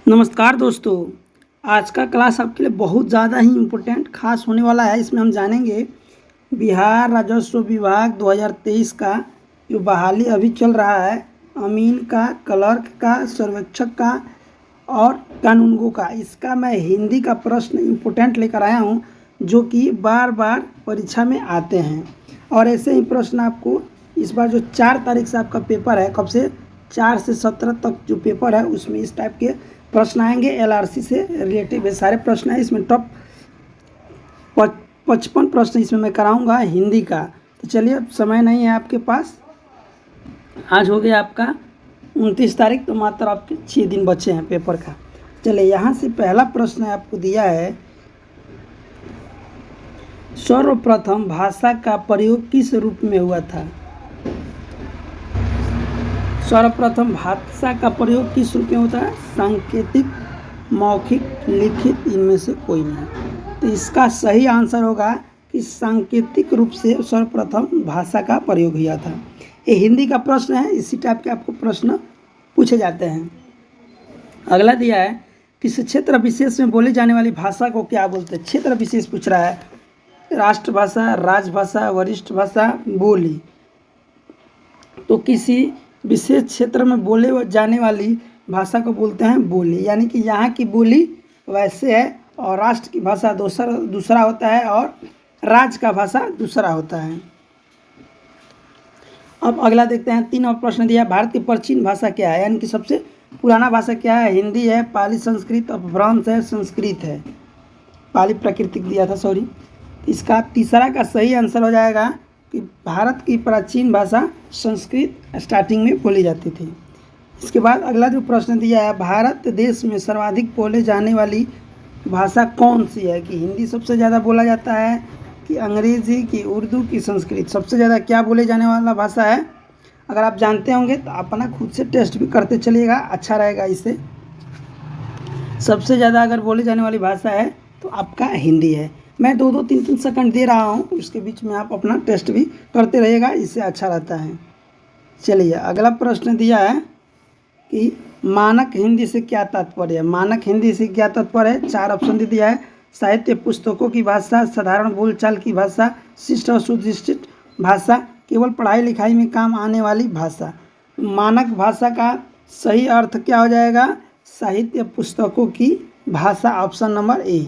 नमस्कार दोस्तों। आज का क्लास आपके लिए बहुत ज़्यादा ही इम्पोर्टेंट खास होने वाला है। इसमें हम जानेंगे बिहार राजस्व विभाग 2023 का जो बहाली अभी चल रहा है, अमीन का, क्लर्क का, सर्वेक्षक का और कानूनगो का। इसका मैं हिंदी का प्रश्न इम्पोर्टेंट लेकर आया हूँ जो कि बार बार परीक्षा में आते हैं। और ऐसे ही प्रश्न आपको इस बार जो 4 तारीख से आपका पेपर है, कब से 4 से 17 तक जो पेपर है उसमें इस टाइप के प्रश्न आएंगे। एलआरसी से रिलेटिव ये सारे प्रश्न हैं। इसमें टॉप 55 प्रश्न इसमें मैं कराऊंगा हिंदी का। तो चलिए, अब समय नहीं है आपके पास। आज हो गया आपका 29 तारीख, तो मात्र आपके 6 दिन बचे हैं पेपर का। चलिए, यहाँ से पहला प्रश्न आपको दिया है, सर्वप्रथम भाषा का प्रयोग किस रूप में हुआ था? सर्वप्रथम भाषा का प्रयोग किस रूप में होता है? सांकेतिक, मौखिक, लिखित, इनमें से कोई नहीं। तो इसका सही आंसर होगा कि सांकेतिक रूप से सर्वप्रथम भाषा का प्रयोग हुआ था। ये हिंदी का प्रश्न है, इसी टाइप के आपको प्रश्न पूछे जाते हैं। अगला दिया है, किस क्षेत्र विशेष में बोली जाने वाली भाषा को क्या बोलते हैं? क्षेत्र विशेष पूछ रहा है। राष्ट्रभाषा, राजभाषा, वरिष्ठ भाषा, बोली। तो किसी विशेष क्षेत्र में बोले जाने वाली भाषा को बोलते हैं बोली, यानी कि यहाँ की बोली वैसे है और राष्ट्र की भाषा दूसरा होता है और राज्य का भाषा दूसरा होता है। अब अगला देखते हैं, 3 और प्रश्न दिया, भारत की प्राचीन भाषा क्या है? यानी कि सबसे पुराना भाषा क्या है? हिंदी है, पाली संस्कृत, अपभ्रंश है, संस्कृत है। पाली प्राकृतिक दिया था, सॉरी। इसका तीसरा का सही आंसर हो जाएगा कि भारत की प्राचीन भाषा संस्कृत स्टार्टिंग में बोली जाती थी। इसके बाद अगला जो प्रश्न दिया है, भारत देश में सर्वाधिक बोले जाने वाली भाषा कौन सी है? कि हिंदी सबसे ज़्यादा बोला जाता है, कि अंग्रेजी, की उर्दू, की संस्कृत? सबसे ज़्यादा क्या बोले जाने वाला भाषा है? अगर आप जानते होंगे तो अपना खुद से टेस्ट भी करते चलिएगा, अच्छा रहेगा। इससे सबसे ज़्यादा अगर बोले जाने वाली भाषा है तो आपका हिंदी है। मैं 2-2, 3-3 सेकंड दे रहा हूँ, उसके बीच में आप अपना टेस्ट भी करते रहिएगा, इससे अच्छा रहता है। चलिए, अगला प्रश्न दिया है कि मानक हिंदी से क्या तात्पर्य है? मानक हिंदी से क्या तात्पर्य है? 4 ऑप्शन दे दिया है। साहित्य पुस्तकों की भाषा, साधारण बोलचाल की भाषा, शिष्ट और सुशिक्षित भाषा, केवल पढ़ाई लिखाई में काम आने वाली भाषा। मानक भाषा का सही अर्थ क्या हो जाएगा? साहित्य पुस्तकों की भाषा, ऑप्शन नंबर ए।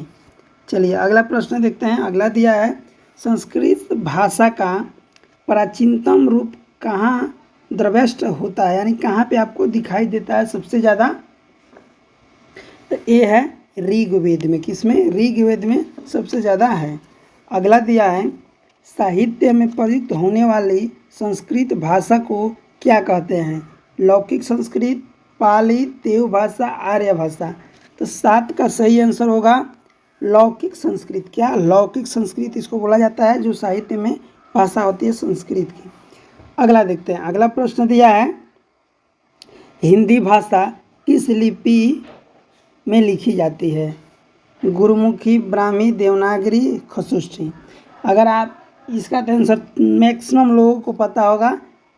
चलिए, अगला प्रश्न देखते हैं। अगला दिया है, संस्कृत भाषा का प्राचीनतम रूप कहाँ द्रव्यष्ट होता है? यानी कहाँ पे आपको दिखाई देता है सबसे ज़्यादा? तो ये है ऋग्वेद में। किसमें? ऋग्वेद में सबसे ज़्यादा है। अगला दिया है, साहित्य में प्रयुक्त होने वाली संस्कृत भाषा को क्या कहते हैं? लौकिक संस्कृत, पाली, देव भाषा, आर्य भाषा। तो 7 का सही आंसर होगा लौकिक संस्कृत। क्या? लौकिक संस्कृत इसको बोला जाता है, जो साहित्य में भाषा होती है संस्कृत की। अगला देखते हैं। अगला प्रश्न दिया है, हिंदी भाषा किस लिपि में लिखी जाती है? गुरुमुखी, ब्राह्मी, देवनागरी, खसुष्टी। अगर आप इसका आंसर मैक्सिमम लोगों को पता होगा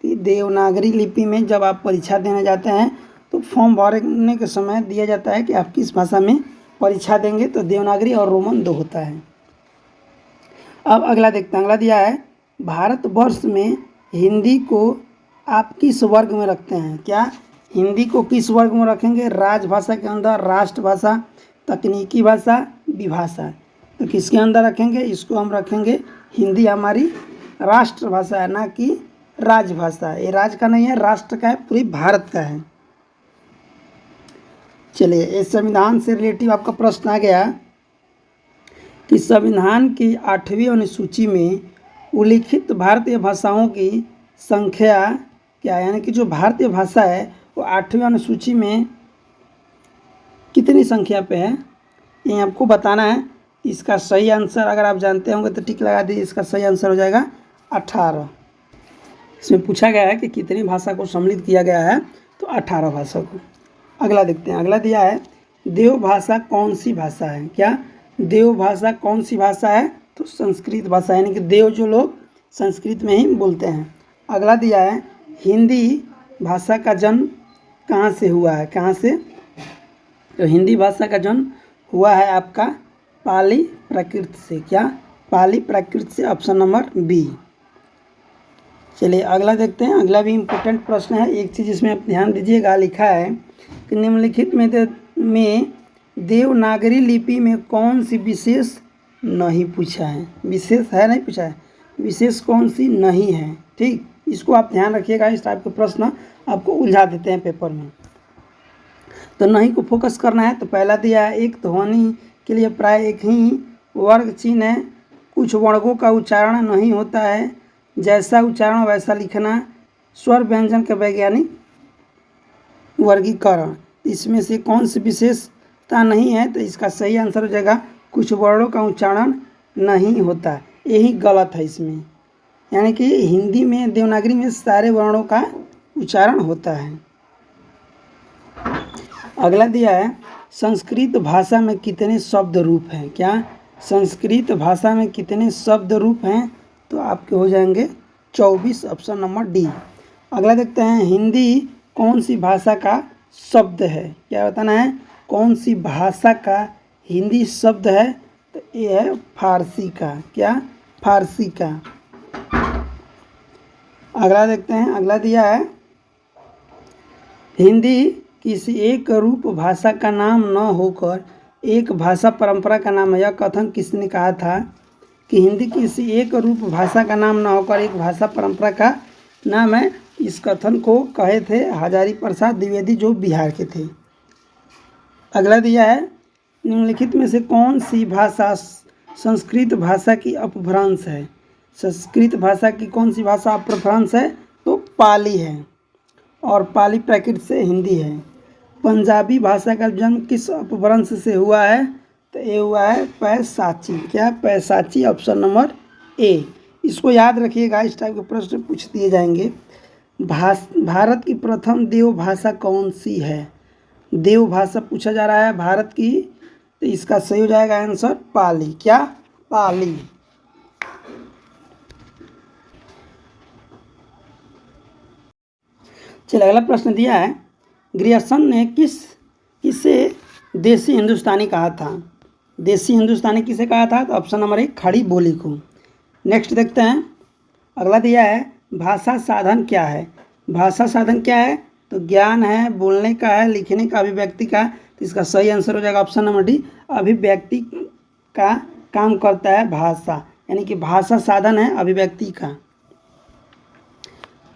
कि देवनागरी लिपि में जब आप परीक्षा देने जाते हैं तो फॉर्म भरने के समय दिया जाता है कि आप किस भाषा में परीक्षा देंगे, तो देवनागरी और रोमन 2 होता है। अब अगला देखते हैं। अगला दिया है, भारतवर्ष में हिंदी को आप किस वर्ग में रखते हैं? क्या हिंदी को किस वर्ग में रखेंगे? राजभाषा के अंदर, राष्ट्रभाषा, तकनीकी भाषा, विभाषा। तो किसके अंदर रखेंगे? इसको हम रखेंगे, हिंदी हमारी राष्ट्रभाषा है, ना कि राजभाषा। ये राज का नहीं है, राष्ट्र का है, पूरी भारत का है। चलिए, इस संविधान से रिलेटिव आपका प्रश्न आ गया कि संविधान की 8वीं अनुसूची में उल्लिखित भारतीय भाषाओं की संख्या क्या है? यानी कि जो भारतीय भाषा है वो 8वीं अनुसूची में कितनी संख्या पे है, ये आपको बताना है। इसका सही आंसर अगर आप जानते होंगे तो टिक लगा दीजिए। इसका सही आंसर हो जाएगा 18। इसमें पूछा गया है कि कितनी भाषा को सम्मिलित किया गया है, तो 18 भाषा को। अगला देखते हैं। अगला दिया है, देव भाषा कौन सी भाषा है? क्या देव भाषा कौन सी भाषा है? तो संस्कृत भाषा, यानी कि देव जो लोग संस्कृत में ही बोलते हैं। अगला दिया है, हिंदी भाषा का जन्म कहाँ से हुआ है? कहाँ से? तो हिंदी भाषा का जन्म हुआ है आपका पाली प्राकृत से। क्या? पाली प्राकृत से, ऑप्शन नंबर बी। चलिए अगला देखते हैं। अगला भी इम्पोर्टेंट प्रश्न है। एक चीज़ इसमें आप ध्यान दीजिएगा, लिखा है कि निम्नलिखित में देवनागरी लिपि में कौन सी विशेष नहीं पूछा है। विशेष है नहीं पूछा है, विशेष कौन सी नहीं है। ठीक, इसको आप ध्यान रखिएगा। इस टाइप के प्रश्न आपको उलझा देते हैं पेपर में। तो नहीं को फोकस करना है। तो पहला दिया है, एक ध्वनि के लिए प्राय एक ही वर्ग चिन्ह है। कुछ वर्गों का उच्चारण नहीं होता है, जैसा उच्चारण वैसा लिखना। स्वर व्यंजन का वैज्ञानिक वर्गीकरण। इसमें से कौन सी विशेषता नहीं है? तो इसका सही आंसर हो जाएगा कुछ वर्णों का उच्चारण नहीं होता। यही गलत है इसमें, यानी कि हिंदी में देवनागरी में सारे वर्णों का उच्चारण होता है। अगला दिया है, संस्कृत भाषा में कितने शब्द रूप हैं। क्या? संस्कृत भाषा में कितने शब्द रूप हैं? तो आपके हो जाएंगे 24, ऑप्शन नंबर डी। अगला देखते हैं, हिंदी कौन सी भाषा का शब्द है। क्या बताना है? कौन सी भाषा का हिंदी शब्द है? तो ये है फारसी का। क्या? फारसी का। अगला देखते हैं। अगला दिया है, हिंदी किसी एक रूप भाषा का नाम न होकर एक भाषा परंपरा का नाम है। यह कथन किसने कहा था कि हिंदी किसी एक रूप भाषा का नाम न होकर एक भाषा परंपरा का नाम है? इस कथन को कहे थे हजारी प्रसाद द्विवेदी, जो बिहार के थे। अगला दिया है, निम्नलिखित में से कौन सी भाषा संस्कृत भाषा की अपभ्रंश है। संस्कृत भाषा की कौन सी भाषा अपभ्रंश है? तो पाली है, और पाली प्राकृत से हिंदी है। पंजाबी भाषा का जन्म किस अपभ्रंश से हुआ है? तो ये हुआ है पैशाची। क्या? पैशाची, ऑप्शन नंबर ए। इसको याद रखिएगा, इस टाइप के प्रश्न पूछ दिए जाएंगे। भारत की प्रथम देव भाषा कौन सी है? देव भाषा पूछा जा रहा है भारत की, तो इसका सही हो जाएगा आंसर पाली। क्या? पाली। चलिए अगला प्रश्न दिया है, ग्रियर्सन ने किसे देसी हिंदुस्तानी कहा था। देसी हिंदुस्तानी किसे कहा था? तो ऑप्शन नंबर 1 खड़ी बोली को। नेक्स्ट देखते हैं। अगला दिया है, भाषा साधन क्या है। भाषा साधन क्या है? तो ज्ञान है, बोलने का है, लिखने का, अभिव्यक्ति का। तो इसका सही आंसर हो जाएगा ऑप्शन नंबर डी, अभिव्यक्ति का काम करता है भाषा, यानी कि भाषा साधन है अभिव्यक्ति का।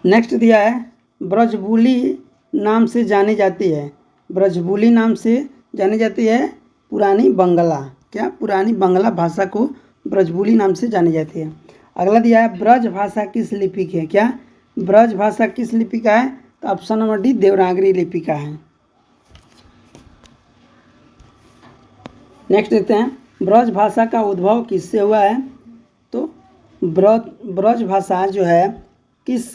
नेक्स्ट दिया है, ब्रजबुली नाम से जानी जाती है। ब्रजबुली नाम से जानी जाती है पुरानी बंगला। क्या? पुरानी बंगला भाषा को ब्रजबुली नाम से जानी जाती है। अगला दिया है, ब्रज भाषा किस लिपि की है। क्या? ब्रज भाषा किस लिपि का है? तो ऑप्शन नंबर डी, देवनागरी लिपि का है। नेक्स्ट देखते हैं, ब्रज भाषा का उद्भव किससे हुआ है। तो ब्रज भाषा जो है किस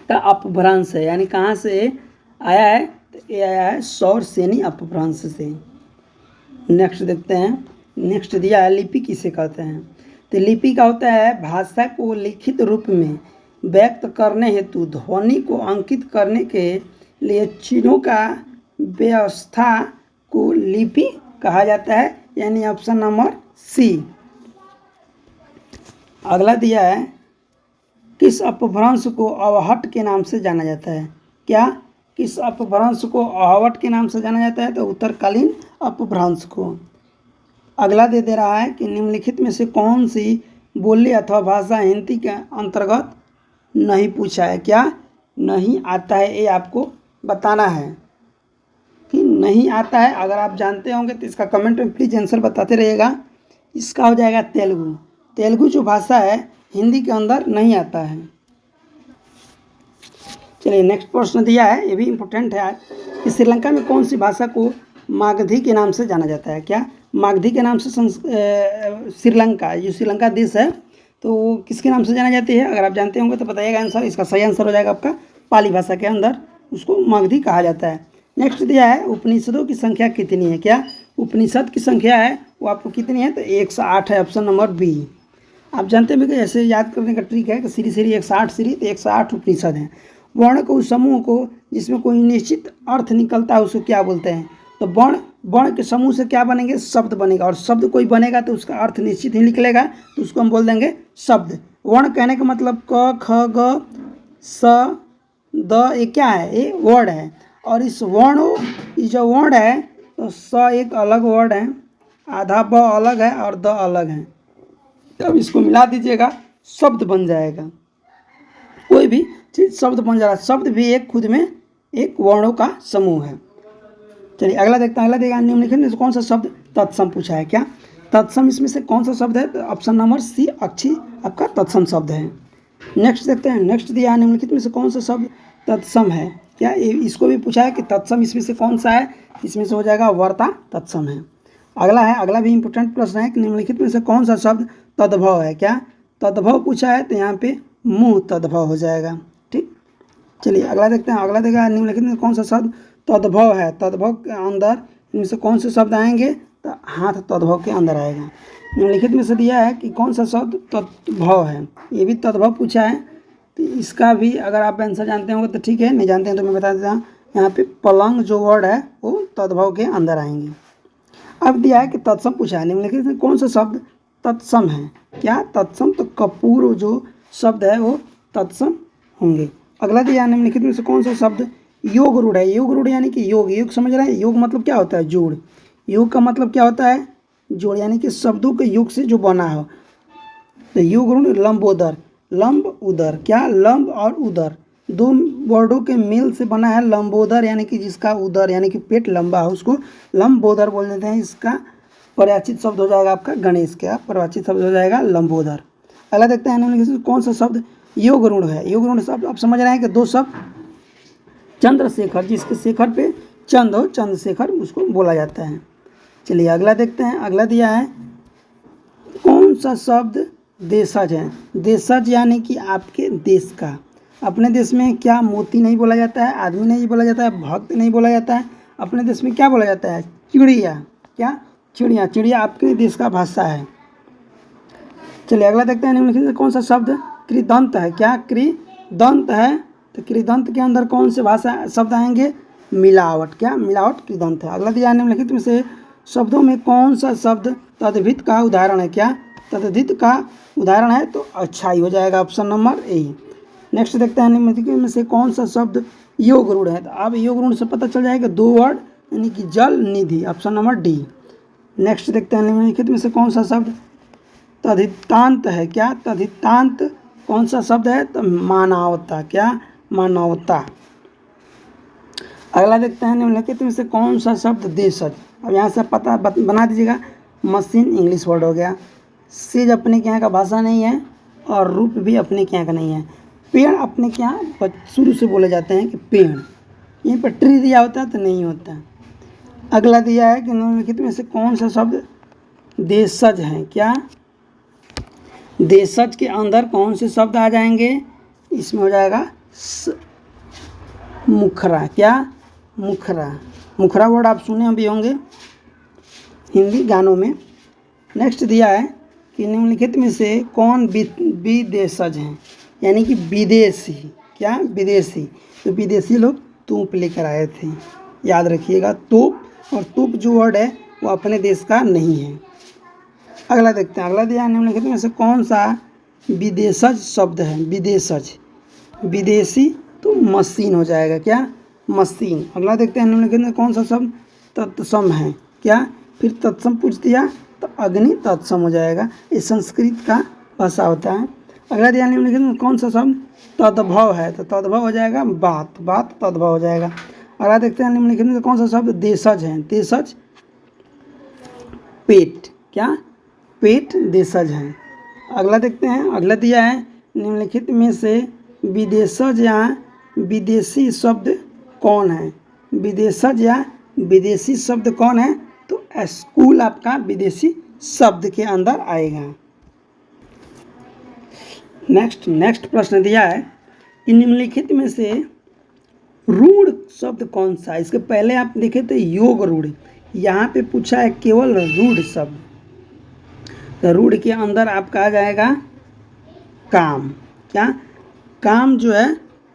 का अपभ्रंश है, यानी कहाँ से आया है? तो ये आया है सौरसेनी अपभ्रंश से। नेक्स्ट देखते हैं। नेक्स्ट दिया है, लिपि किसे कहते हैं। तो लिपि का होता है भाषा को लिखित रूप में व्यक्त करने हेतु ध्वनि को अंकित करने के लिए चिन्हों का व्यवस्था को लिपि कहा जाता है, यानी ऑप्शन नंबर सी। अगला दिया है, किस अपभ्रंश को अवहट के नाम से जाना जाता है। क्या? किस अपभ्रंश को अवहट के नाम से जाना जाता है? तो उत्तरकालीन अपभ्रंश को। अगला दे रहा है कि निम्नलिखित में से कौन सी बोली अथवा भाषा हिंदी के अंतर्गत नहीं पूछा है। क्या? नहीं आता है, ये आपको बताना है कि नहीं आता है। अगर आप जानते होंगे तो इसका कमेंट में प्लीज़ आंसर बताते रहिएगा। इसका हो जाएगा तेलुगु। तेलुगु जो भाषा है हिंदी के अंदर नहीं आता है। चलिए नेक्स्ट प्रश्न दिया है, ये भी इम्पोर्टेंट है कि श्रीलंका में कौन सी भाषा को मागधी के नाम से जाना जाता है। क्या? मागधी के नाम से श्रीलंका, जो श्रीलंका देश है, तो वो किसके नाम से जाना जाती है? अगर आप जानते होंगे तो बताइएगा आंसर। इसका सही आंसर हो जाएगा आपका पाली भाषा के अंदर उसको मागधी कहा जाता है। नेक्स्ट दिया है, उपनिषदों की संख्या कितनी है। क्या? उपनिषद की संख्या है वो आपको कितनी है? तो 108 है, ऑप्शन नंबर बी। आप जानते हैं कि ऐसे याद करने का ट्रिक है कि सीरी 108 सीरी, तो 108 उपनिषद हैं। वर्ण को उस समूह को जिसमें कोई निश्चित अर्थ निकलता है उसको क्या बोलते हैं? तो वर्ण वर्ण के समूह से क्या बनेंगे, शब्द बनेगा, और शब्द कोई बनेगा तो उसका अर्थ निश्चित ही निकलेगा, तो उसको हम बोल देंगे शब्द। वर्ण कहने का मतलब क ख ग स द, ये क्या है, ये वर्ड है। और इस वर्ण, ये जो वर्ण है तो स एक अलग वर्ड है, आधा ब अलग है और द अलग है, अब इसको मिला दीजिएगा शब्द बन जाएगा। कोई भी चीज़ शब्द बन जाएगा, शब्द भी एक खुद में एक वर्णों का समूह है। चलिए अगला देखते हैं। अगला देखिए निम्नलिखित में से कौन सा शब्द तत्सम पूछा है। क्या तत्सम इसमें से कौन सा शब्द है, तो ऑप्शन नंबर सी अक्षी आपका तत्सम शब्द है। नेक्स्ट देखते हैं। नेक्स्ट दिया है निम्नलिखित में से कौन सा शब्द तत्सम है। क्या इसको भी पूछा है कि तत्सम इसमें से कौन सा है, इसमें से हो जाएगा वर्ता तत्सम है। अगला है, अगला भी इंपॉर्टेंट प्रश्न है कि निम्नलिखित में से कौन सा शब्द तद्भव है। क्या तद्भव पूछा है तो यहाँ पे मुँह तद्भव हो जाएगा। ठीक, चलिए अगला देखते हैं। अगला देखा निम्नलिखित में कौन सा शब्द तद्भव है। तद्भव के अंदर इनमें से कौन से शब्द आएंगे, तो हाथ तद्भव के अंदर आएगा। निम्नलिखित में से दिया है कि कौन सा शब्द तद्भव है, ये भी तद्भव पूछा है, तो इसका भी अगर आप आंसर जानते होंगे तो ठीक है, नहीं जानते हैं तो मैं बता देता हूँ। यहाँ पे पलंग जो वर्ड है वो तद्भव के अंदर आएंगे। अब दिया है कि तत्सम पूछा है, निम्नलिखित में कौन सा शब्द तत्सम है। क्या तत्सम, तो कपूर जो शब्द है वो तत्सम होंगे। अगला दिया है निम्नलिखित में से कौन सा शब्द योग रूढ़ है। योग रूढ़ यानी कि योग, योग समझ रहे हैं, योग मतलब क्या होता है, जोड़। योग का मतलब क्या होता है, जोड़, यानी कि शब्दों के योग से जो बना हो। तो योग रूढ़ लंबोदर, लंब उदर, क्या लंब और उदर दो वर्डों के मेल से बना है लंबोदर, यानी कि जिसका उदर यानी कि पेट लंबा है उसको लंबोदर बोल देते हैं। इसका परिवाचित शब्द हो जाएगा आपका गणेश, क्या परिवाचित शब्द हो जाएगा लंबोदर। अगला देखते हैं निम्नलिखित कौन सा शब्द योग रूढ़ है। योग रूढ़ शब्द आप समझ रहे हैं कि दो शब्द चंद्रशेखर, जिसके शेखर पे चंद हो, चंद्रशेखर उसको बोला जाता है। चलिए अगला देखते हैं। अगला दिया है कौन सा शब्द देशज है। देशज यानी कि आपके देश का। अपने देश में क्या मोती नहीं बोला जाता है, आदमी नहीं बोला जाता है, भक्त नहीं बोला जाता है, अपने देश में क्या बोला जाता है, चिड़िया। क्या चिड़िया, चिड़िया आपके देश का भाषा है। चलिए अगला देखते हैं निम्नलिखित कौन सा शब्द कृदंत है। क्या कृदंत है, तो कृदंत के अंदर कौन से भाषा शब्द आएंगे, मिलावट। क्या मिलावट कृदंत है। अगला दिया निम्नलिखित में से शब्दों में कौन सा शब्द तद्धित का उदाहरण है। क्या तद्धित का उदाहरण है, तो अच्छाई हो जाएगा, ऑप्शन नंबर ए। नेक्स्ट देखते हैं निम्नलिखित में से कौन सा शब्द योग रूढ़ है। तो अब योग रूढ़ से पता चल जाएगा दो वर्ड, यानी कि जल निधि, ऑप्शन नंबर डी। नेक्स्ट देखते हैं निम्नलिखित में से कौन सा शब्द तद्धितांत है। क्या तद्धितांत कौन सा शब्द है, तो मानवता। क्या मानवता। अगला देखते हैं निम्नलिखित में से कौन सा शब्द देशज। अब यहाँ से पता बना दीजिएगा, मशीन इंग्लिश वर्ड हो गया, सेज अपने के यहाँ का भाषा नहीं है, और रूप भी अपने के यहाँ का नहीं है। पेड़ अपने के यहाँ शुरू से बोले जाते हैं कि पेड़, यहीं पर ट्री दिया होता है तो नहीं होता। अगला दिया है कि निम्नलिखित में से कौन सा शब्द देशज है। क्या देशज के अंदर कौन से शब्द आ जाएंगे, इसमें हो जाएगा मुखरा। क्या मुखरा, मुखरा वर्ड आप सुने भी होंगे हिंदी गानों में। नेक्स्ट दिया है कि निम्नलिखित में से कौन विदेशज हैं, यानी कि विदेशी। क्या विदेशी, तो विदेशी लोग तोप लेकर आए थे, याद रखिएगा तोप, और तोप जो वर्ड है वो अपने देश का नहीं है। अगला देखते हैं। अगला दिया है निम्नलिखित में से कौन सा विदेशज शब्द है। विदेशज, विदेशी तो मशीन हो जाएगा। क्या मशीन। अगला देखते हैं निम्नलिखित में कौन सा शब्द तत्सम है। क्या फिर तत्सम पूछ दिया तो अग्नि तत्सम हो जाएगा, ये संस्कृत का भाषा होता है। अगला दिया निम्नलिखित में कौन सा शब्द तद्भव है, तो तद्भव हो जाएगा बात, बात तद्भव हो जाएगा। अगला देखते हैं निम्नलिखित में कौन सा शब्द देशज है। देशज पेट। क्या पेट देशज है। अगला देखते हैं। अगला दिया है निम्नलिखित में से विदेशज या विदेशी शब्द कौन है। विदेशज या विदेशी शब्द कौन है, तो स्कूल आपका विदेशी शब्द के अंदर आएगा। नेक्स्ट प्रश्न दिया है कि निम्नलिखित में से रूढ़ शब्द कौन सा है। इसके पहले आप देखे थे योग रूढ़, यहाँ पे पूछा है केवल रूढ़ शब्द, तो रूढ़ के अंदर आपका आ जाएगा काम। क्या काम जो है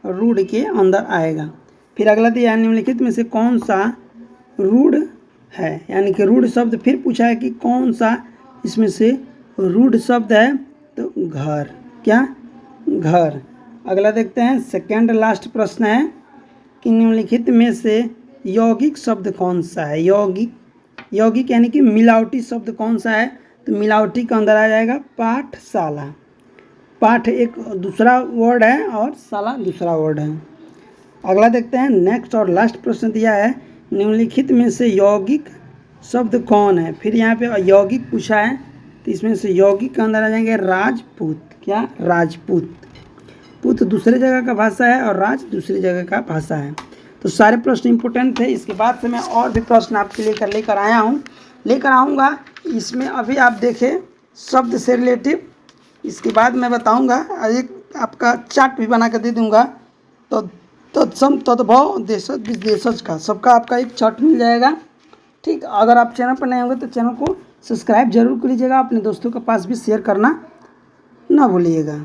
रूढ़ के अंदर आएगा। फिर अगला दिया है निम्नलिखित में से कौन सा रूढ़ है, यानी कि रूढ़ शब्द फिर पूछा है कि कौन सा इसमें से रूढ़ शब्द है, तो घर। क्या? घर। अगला देखते हैं, सेकेंड लास्ट प्रश्न है कि निम्नलिखित में से यौगिक शब्द कौन सा है? यौगिक यानी कि मिलावटी शब्द कौन सा है? तो मिलावटी के अंदर आ जाएगा पाठशाला। पाठ एक दूसरा वर्ड है और शाला दूसरा वर्ड है। अगला देखते हैं, नेक्स्ट और लास्ट प्रश्न दिया है, निम्नलिखित में से यौगिक शब्द कौन है? फिर यहाँ पे यौगिक पूछा है, तो इसमें से यौगिक के अंदर आ जाएंगे राजपूत। क्या? राजपूत। पुत दूसरे जगह का भाषा है और राज दूसरी जगह का भाषा है। तो सारे प्रश्न इंपोर्टेंट थे। इसके बाद से मैं और भी प्रश्न आपके लिए लेकर आऊँगा। इसमें अभी आप देखें शब्द से रिलेटिव, इसके बाद मैं बताऊँगा, एक आपका चार्ट भी बना कर दे दूँगा। तो तत्सम तद्भव देशज विदेशज का सबका आपका एक चार्ट मिल जाएगा। ठीक, अगर आप चैनल पर नए होंगे तो चैनल को सब्सक्राइब जरूर कर लीजिएगा, अपने दोस्तों के पास भी शेयर करना ना भूलिएगा।